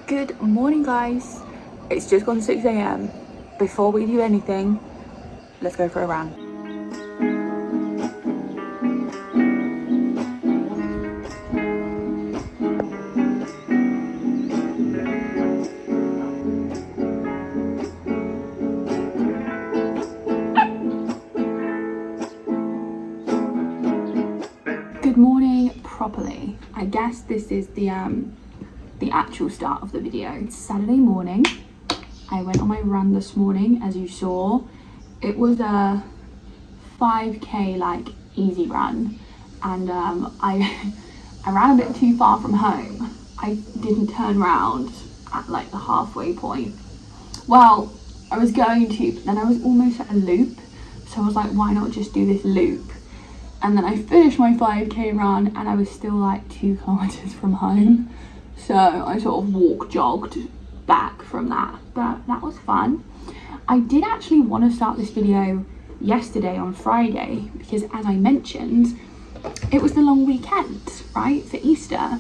Good morning, guys. It's just gone 6 a.m. Before we do anything, let's go for a run. Good morning properly. I guess this is the actual start of the video. It's Saturday morning. I went on my run this morning, as you saw. It was a 5k like easy run, and I ran a bit too far from home. I didn't turn around at like the halfway point. Well, I was going to, but then I was almost at a loop, so I was like, why not just do this loop? And then I finished my 5k run and I was still like 2 kilometers from home. So I sort of jogged back from that, but that was fun. I did actually want to start this video yesterday on Friday because, as I mentioned, it was the long weekend, right, for Easter.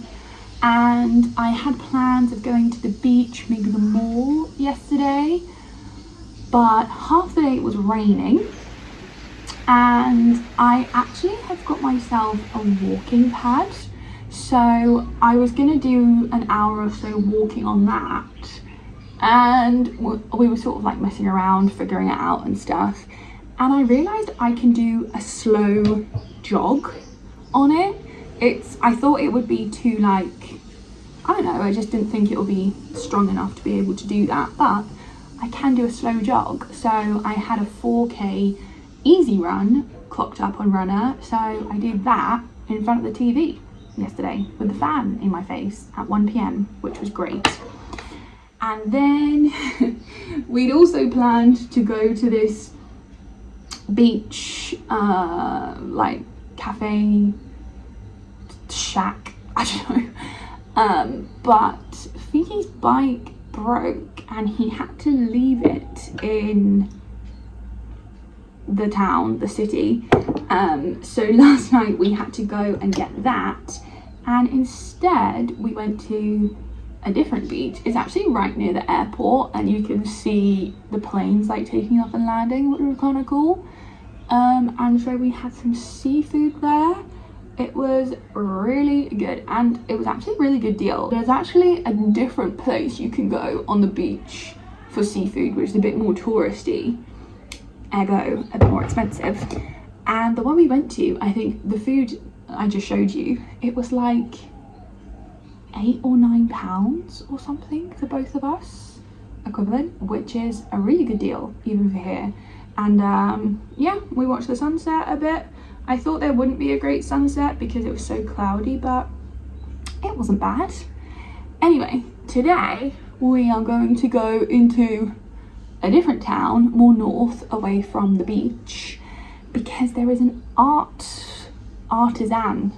And I had plans of going to the beach, maybe the mall yesterday, but half the day it was raining. And I actually have got myself a walking pad. So I was gonna do an hour or so walking on that, and we were sort of like messing around, figuring it out and stuff. And I realized I can do a slow jog on it. I thought it would be too like, I don't know, I just didn't think it would be strong enough to be able to do that, but I can do a slow jog. So I had a 4k easy run clocked up on Runner, so I did that in front of the TV yesterday with the fan in my face at 1 p.m, which was great. And then we'd also planned to go to this beach like cafe shack, I don't know, but Fiki's bike broke and he had to leave it in the town, the city. So last night we had to go and get that, and instead we went to a different beach. It's actually right near the airport and you can see the planes like taking off and landing, which was kind of cool. And so we had some seafood there. It was really good, and it was actually a really good deal. There's actually a different place you can go on the beach for seafood, which is a bit more touristy, ergo a bit more expensive. And the one we went to, I think the food I just showed you, it was like £8 or £9 or something for both of us equivalent, which is a really good deal even for here. And yeah, we watched the sunset a bit. I thought there wouldn't be a great sunset because it was so cloudy, but it wasn't bad. Anyway, today we are going to go into a different town, more north, away from the beach, because there is an artisan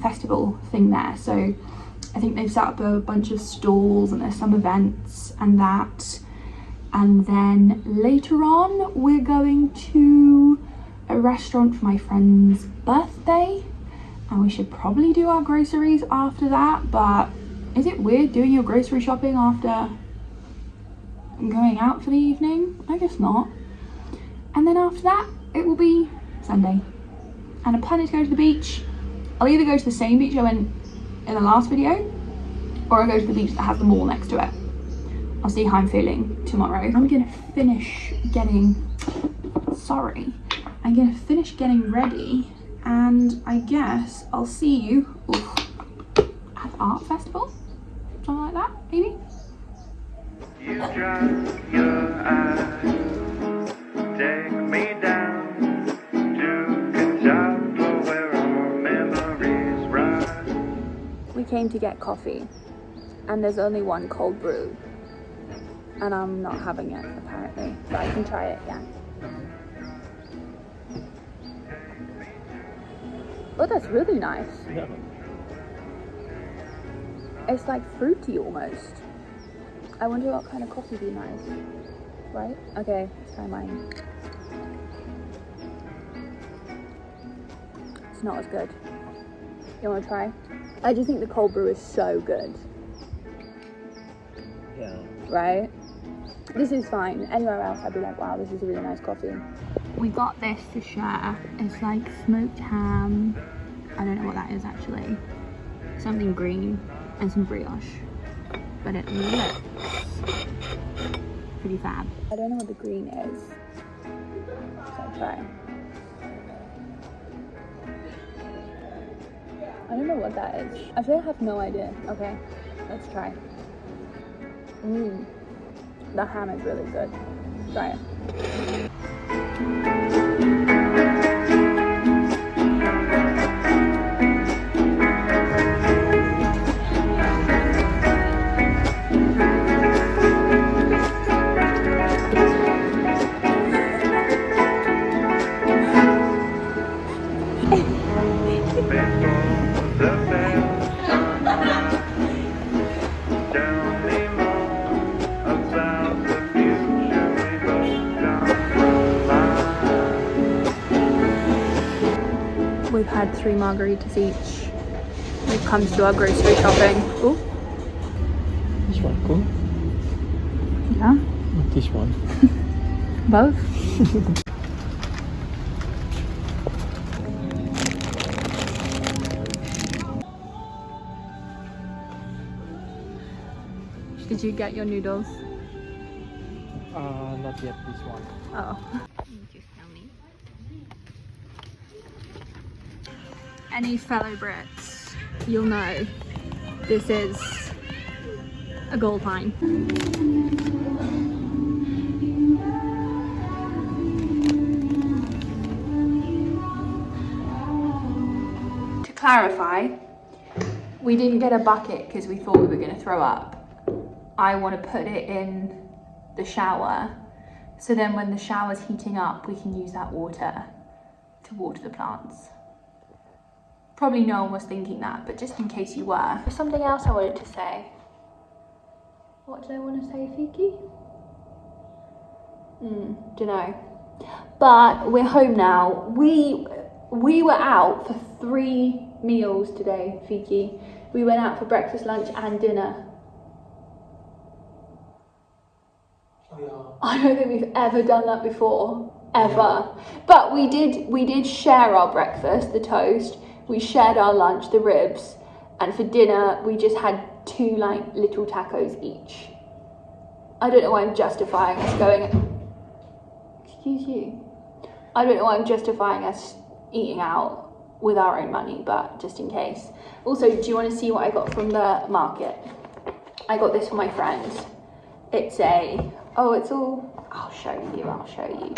festival thing there. So I think they've set up a bunch of stalls and there's some events and that. And then later on we're going to a restaurant for my friend's birthday, and we should probably do our groceries after that. But is it weird doing your grocery shopping after going out for the evening? I guess not. And then after that it will be Sunday, and I'm planning to go to the beach. I'll either go to the same beach I went in the last video, or I'll go to the beach that has the mall next to it. I'll see how I'm feeling tomorrow. I'm gonna finish getting ready, and I guess I'll see you at the art festival, something like that, maybe. You drop your eyes, take me down to coachella where our memories rise. We came to get coffee, and there's only one cold brew, and I'm not having it apparently, but I can try it, yeah. Oh, that's really nice. Yeah. It's like fruity almost. I wonder what kind of coffee would be nice, right? Okay, let's try mine. It's not as good. You want to try? I just think the cold brew is so good. right? This is fine. Anywhere else I'd be like, wow, this is a really nice coffee. We got this to share. It's like smoked ham. I don't know what that is actually. Something green and some brioche. But it looks pretty fab. I don't know what the green is. So I'll try. I don't know what that is. I actually have no idea. Okay, let's try. The ham is really good. Try it. We've had 3 margaritas each. We've come to do our grocery shopping. Ooh. This one cool. Yeah. Not this one. Both. Did you get your noodles? Not yet this one. Oh. Just tell me. Any fellow Brits, you'll know this is a gold mine. To clarify, we didn't get a bucket because we thought we were going to throw up. I want to put it in the shower, so then when the shower's heating up, we can use that water to water the plants. Probably no one was thinking that, but just in case you were. There's something else I wanted to say. What did I want to say, Fiki? Dunno. But we're home now. We were out for 3 meals today, Fiki. We went out for breakfast, lunch and dinner. I don't think we've ever done that before, ever. But we did share our breakfast, the toast. We shared our lunch, the ribs, and for dinner we just had 2 like little tacos each. I don't know why I'm justifying us going. Excuse you. I don't know why I'm justifying us eating out with our own money, but just in case. Also, do you want to see what I got from the market? I got this for my friend. It's I'll show you.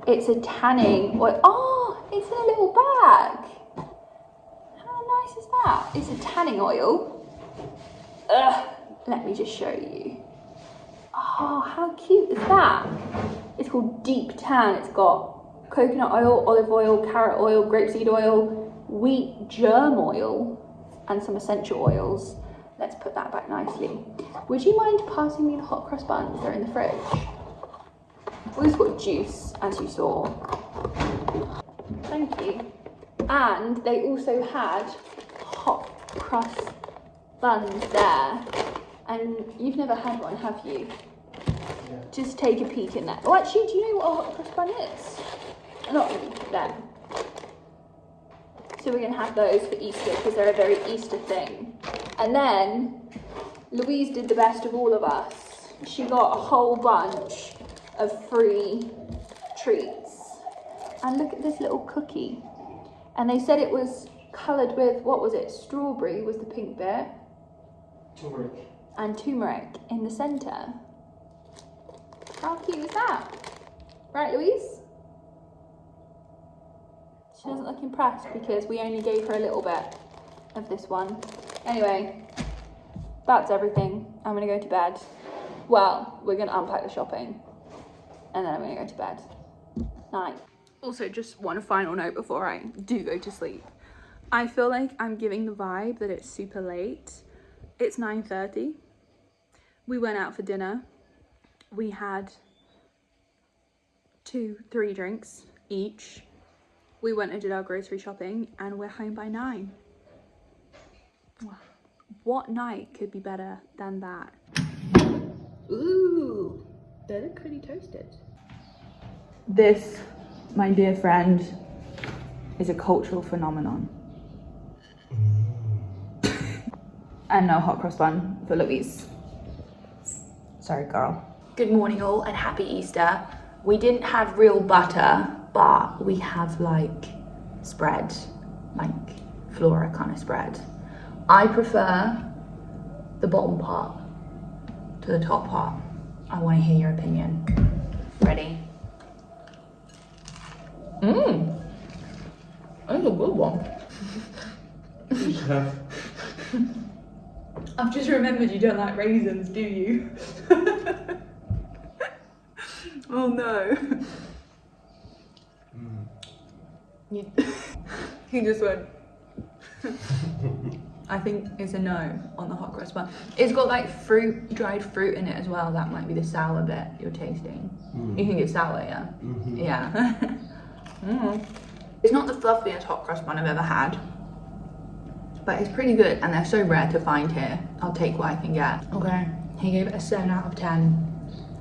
It's a tanning oil. Oh, it's in a little bag. How nice is that? It's a tanning oil. Let me just show you. Oh, how cute is that? It's called Deep Tan. It's got coconut oil, olive oil, carrot oil, grapeseed oil, wheat germ oil, and some essential oils. Let's put that back nicely. Would you mind passing me the hot cross buns? They're in the fridge. We've got juice, as you saw. Thank you. And they also had hot cross buns there. And you've never had one, have you? Yeah. Just take a peek in there. Oh, actually, do you know what a hot cross bun is? Not them. So we're going to have those for Easter because they're a very Easter thing. And then Louise did the best of all of us. She got a whole bunch of free treats. And look at this little cookie. And they said it was coloured with, what was it? Strawberry was the pink bit. Turmeric. And turmeric in the centre. How cute is that? Right, Louise? She doesn't look impressed because we only gave her a little bit of this one. Anyway, that's everything. I'm gonna go to bed. Well, we're gonna unpack the shopping and then I'm gonna go to bed. Night. Also, just one final note before I do go to sleep. I feel like I'm giving the vibe that it's super late. It's 9:30. We went out for dinner. We had 2-3 drinks each. We went and did our grocery shopping and we're home by 9. What night could be better than that? Ooh, they look pretty toasted. This, my dear friend, is a cultural phenomenon. And no hot cross bun for Louise. Sorry, girl. Good morning all and happy Easter. We didn't have real butter, but we have like spread, like flora kind of spread. I prefer the bottom part to the top part. I want to hear your opinion. Ready? Mmm. That's a good one. I've just remembered you don't like raisins, do you? Oh no. He just went. I think it's a no on the hot cross bun. It's got like fruit, dried fruit in it as well. That might be the sour bit you're tasting. You think it's sour, yeah? Yeah. It's not the fluffiest hot cross bun I've ever had, but it's pretty good and they're so rare to find here. I'll take what I can get. Okay, he gave it a 7 out of 10,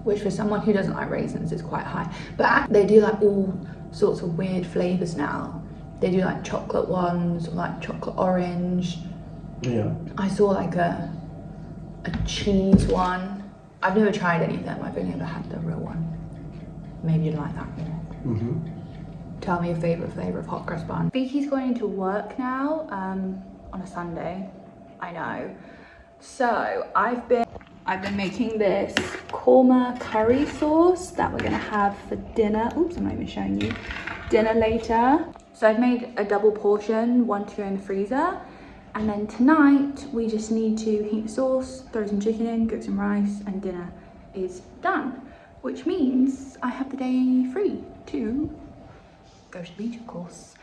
which for someone who doesn't like raisins is quite high. But they do like all sorts of weird flavors now. They do like chocolate ones, or like chocolate orange. Yeah. I saw like a cheese one. I've never tried any of them. I've only ever had the real one. Maybe you'd like that one. Tell me your favorite flavor of hot cross bun. Vicky's going into work now on a Sunday. I know. So I've been making this korma curry sauce that we're gonna have for dinner. Oops, I'm not even showing you. Dinner later. So I've made a double portion, one to go in the freezer. And then tonight we just need to heat the sauce, throw some chicken in, cook some rice, and dinner is done. Which means I have the day free to go to the beach, of course.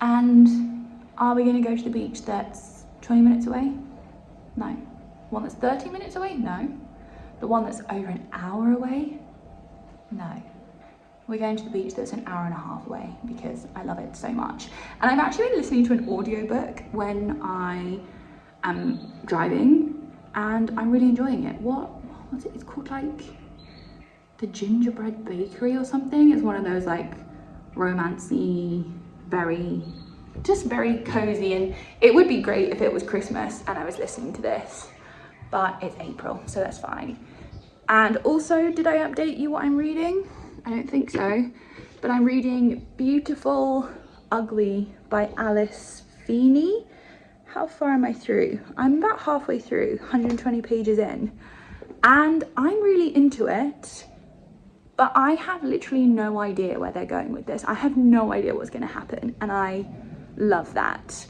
And are we gonna go to the beach that's 20 minutes away? No. One that's 30 minutes away? No. The one that's over an hour away? No. We're going to the beach that's an hour and a half away because I love it so much. And I've actually been listening to an audiobook when I am driving and I'm really enjoying it. What's it? It's called like The Gingerbread Bakery or something. It's one of those like romancy, very cozy, and it would be great if it was Christmas and I was listening to this, but it's April, so that's fine. And also, did I update you what I'm reading? I don't think so, but I'm reading Beautiful Ugly by Alice Feeney. How far am I through? I'm about halfway through, 120 pages in, and I'm really into it. But I have literally no idea where they're going with this. I have no idea what's going to happen, and I love that.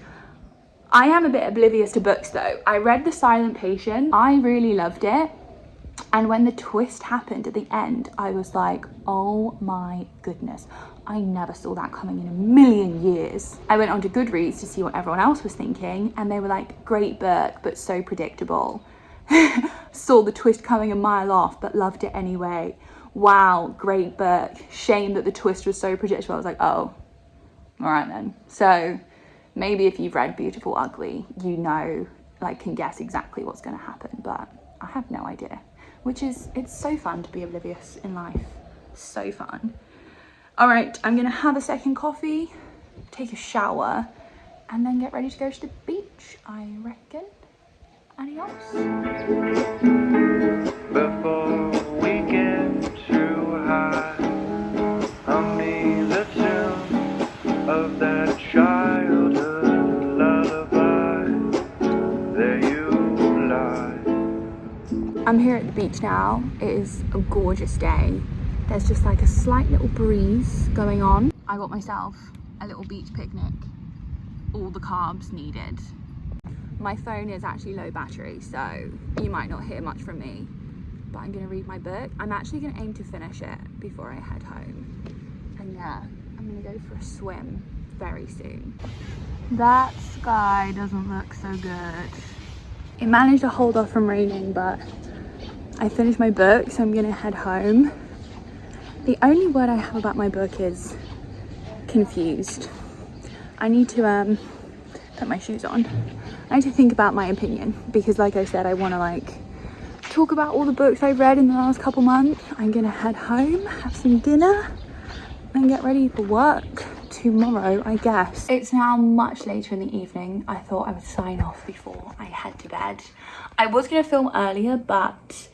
I am a bit oblivious to books though. I read The Silent Patient. I really loved it. And when the twist happened at the end, I was like, oh my goodness. I never saw that coming in a million years. I went onto Goodreads to see what everyone else was thinking, and they were like, great book, but so predictable. Saw the twist coming a mile off, but loved it anyway. Wow, great book. Shame that the twist was so predictable. I was like, oh, all right then. So maybe if you've read Beautiful Ugly, you know, like can guess exactly what's going to happen, but I have no idea, which is, it's so fun to be oblivious in life. So fun. All right, I'm going to have a second coffee, take a shower, and then get ready to go to the beach, I reckon. Adios. Before we get too high, hum me the tune of that childhood lullaby. There you lie. I'm here at the beach now. It is a gorgeous day. There's just like a slight little breeze going on. I got myself a little beach picnic. All the carbs needed. My phone is actually low battery, so you might not hear much from me, but I'm gonna read my book. I'm actually gonna aim to finish it before I head home. And yeah, I'm gonna go for a swim very soon. That sky doesn't look so good. It managed to hold off from raining, but I finished my book, so I'm gonna head home. The only word I have about my book is confused. I need to put my shoes on. I need to think about my opinion, because like I said, I want to like talk about all the books I've read in the last couple months. I'm gonna head home, have some dinner, and get ready for work tomorrow, I guess. It's now much later in the evening. I thought I would sign off before I head to bed. I was gonna film earlier, but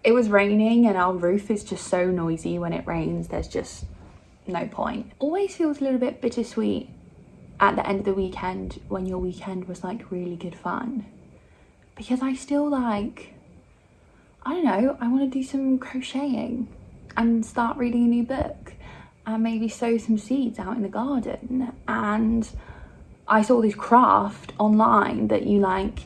it was raining and our roof is just so noisy when it rains. There's just no point. Always feels a little bit bittersweet at the end of the weekend when your weekend was like really good fun, because I still like, I don't know, I want to do some crocheting and start reading a new book and maybe sow some seeds out in the garden. And I saw this craft online that you like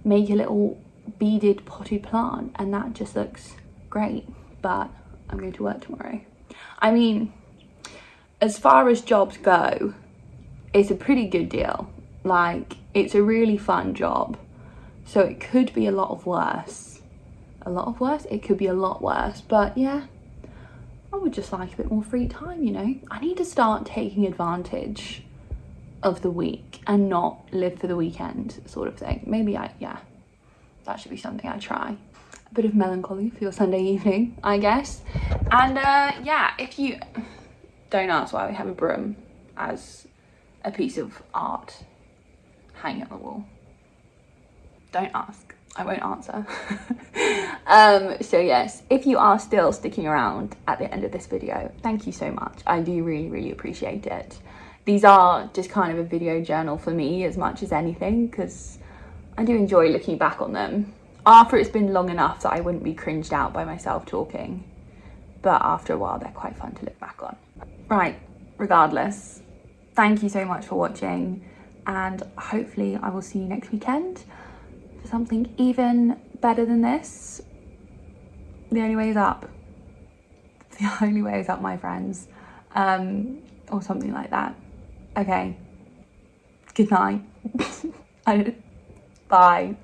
make a little beaded potted plant, and that just looks great. But I'm going to work tomorrow. I mean, as far as jobs go, it's a pretty good deal. Like, it's a really fun job, so it could be a lot worse. It could be a lot worse, but yeah, I would just like a bit more free time, you know. I need to start taking advantage of the week and not live for the weekend sort of thing. Maybe that should be something I try. A bit of melancholy for your Sunday evening, I guess. And yeah, if you don't ask why we have a broom as a piece of art hanging on the wall, don't ask, I won't answer. So yes, if you are still sticking around at the end of this video, thank you so much. I do really appreciate it. These are just kind of a video journal for me as much as anything, because I do enjoy looking back on them after it's been long enough that I wouldn't be cringed out by myself talking, but after a while they're quite fun to look back on. Right, regardless, thank you so much for watching, and hopefully I will see you next weekend for something even better than this. The only way is up. The only way is up, my friends. Or something like that. Okay, good night. Bye.